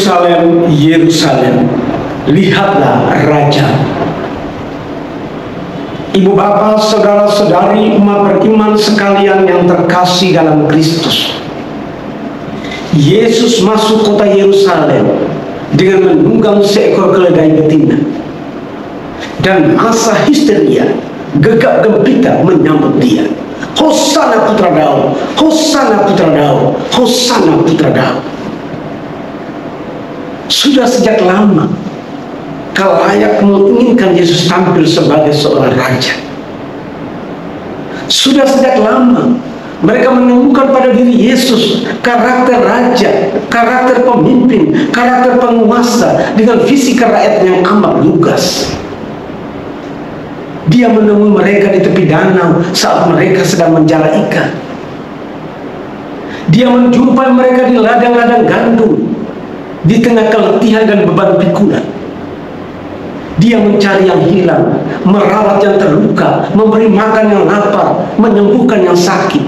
Yerusalem, Yerusalem, lihatlah raja. Ibu bapak, saudara-saudari, umat beriman sekalian yang terkasih dalam Kristus, Yesus masuk kota Yerusalem dengan menunggang seekor keledai betina, dan masa histeria gegap gempita menyambut dia. Hosana putra Daud, Hosana putra Daud, Hosana putra Daud. Sudah sejak lama khalayak menginginkan Yesus tampil sebagai seorang raja. Sudah sejak lama mereka menemukan pada diri Yesus karakter raja, karakter pemimpin, karakter penguasa dengan visi kerakyatan yang amat lugas. Dia menemui mereka di tepi danau saat mereka sedang menjala ikan. Dia menjumpai mereka di ladang-ladang gandum di tengah keletihan dan beban pikulan. Dia mencari yang hilang, merawat yang terluka, memberi makan yang lapar, menyembuhkan yang sakit.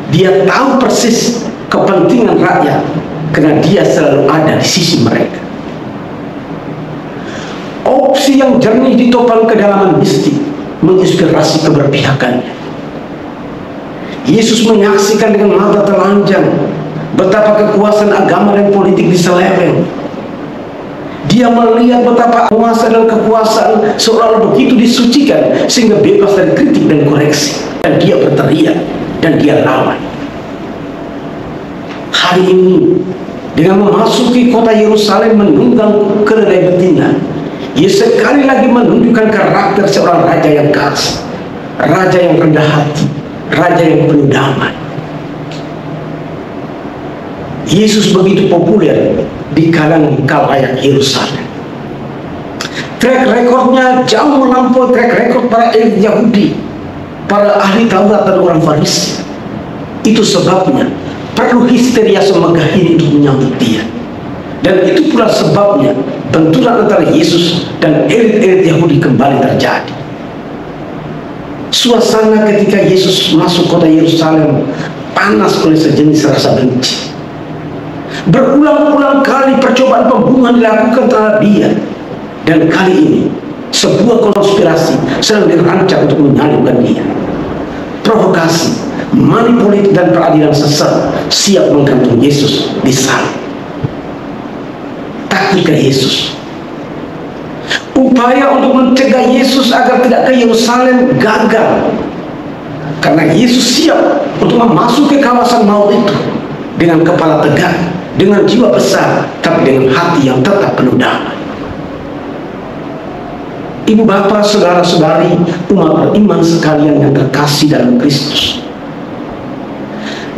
Dia tahu persis kepentingan rakyat karena dia selalu ada di sisi mereka. Opsi yang jernih ditopang kedalaman mistik menginspirasi keberpihakannya. Yesus menyaksikan dengan mata telanjang betapa kekuasaan agama dan politik diseleweng. Dia melihat betapa penguasa dan kekuasaan seolah-olah begitu disucikan sehingga bebas dari kritik dan koreksi. Dan dia berteriak dan dia lawan. Hari ini dengan memasuki kota Yerusalem menunggang keledai betina, Yesus sekali lagi menunjukkan karakter seorang raja yang keras, raja yang rendah hati, raja yang penuh damai. Yesus begitu populer di kalangan khalayak Yerusalem. Track recordnya jauh melampaui track record para elit Yahudi, para ahli Taurat dan orang Farisi. Itu sebabnya perlu histeria semegah ini untuk menyambut dia. Dan itu pula sebabnya benturan antara Yesus dan elit-elit Yahudi kembali terjadi. Suasana ketika Yesus masuk kota Yerusalem panas oleh sejenis rasa benci. Berulang-ulang kali percobaan pembunuhan dilakukan terhadap dia, dan kali ini sebuah konspirasi sedang dirancang untuk menyalibkan dia. Provokasi, manipulatif dan peradilan sesat siap menggantung Yesus di salib. Takutkah Yesus? Upaya untuk mencegah Yesus agar tidak ke Yerusalem gagal, karena Yesus siap untuk memasuki kawasan maut itu dengan kepala tegak, dengan jiwa besar, tapi dengan hati yang tetap penuh damai. Ibu bapak, saudara-saudari, umat beriman sekalian yang terkasih dalam Kristus,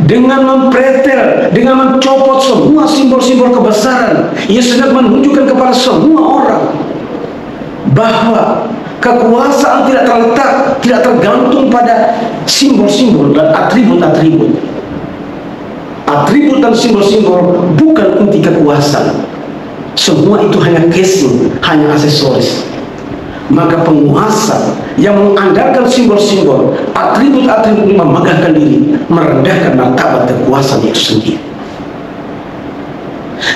dengan mempretel, dengan mencopot semua simbol-simbol kebesaran, Yesus sedang menunjukkan kepada semua orang bahwa kekuasaan tidak terletak, tidak tergantung pada simbol-simbol dan atribut-atribut. Atribut dan simbol-simbol bukan inti kekuasaan. Semua itu hanya casing, hanya aksesoris. Maka penguasa yang mengandalkan simbol-simbol, atribut-atribut memegahkan diri, merendahkan martabat kekuasaan itu sendiri.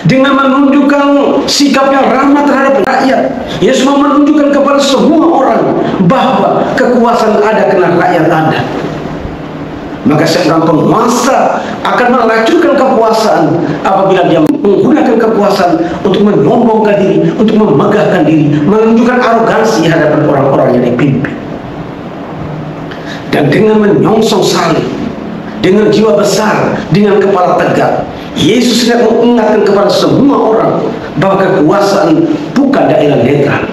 Dengan menunjukkan sikap yang ramah terhadap rakyat, Yesus mau menunjukkan kepada semua orang bahwa kekuasaan ada karena rakyat ada. Maka seorang penguasa akan melacurkan kekuasaan apabila dia menggunakan kekuasaan untuk menyombongkan diri, untuk memegahkan diri, menunjukkan arogansi di hadapan orang-orang yang dipimpin. Dan dengan menyongsong salib, dengan jiwa besar, dengan kepala tegak, Yesus sedang mengingatkan kepada semua orang bahwa kekuasaan bukan daerah netral.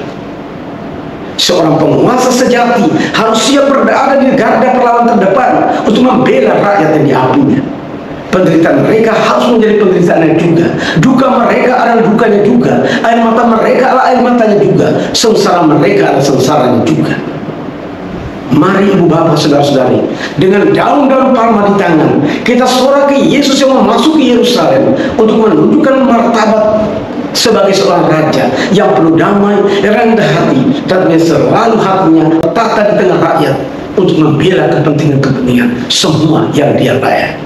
Seorang penguasa sejati harus siap berada di garda perlawan terdepan untuk membela rakyat yang diapinya. Penderitaan mereka harus menjadi penderitaannya juga. Duka mereka adalah dukanya juga. Air mata mereka adalah air matanya juga. Sengsara mereka adalah sengsaranya juga. Mari ibu bapak, saudara-saudari, dengan daun-daun palma di tangan, kita sorak ke Yesus yang memasuki Yerusalem untuk menunjukkan martabat sebagai seorang raja yang penuh damai, rendah hati, dan yang selalu hatinya tertata di tengah rakyat untuk membela kepentingan-kepentingan semua yang dia layani.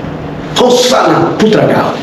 Hosana putra Daud.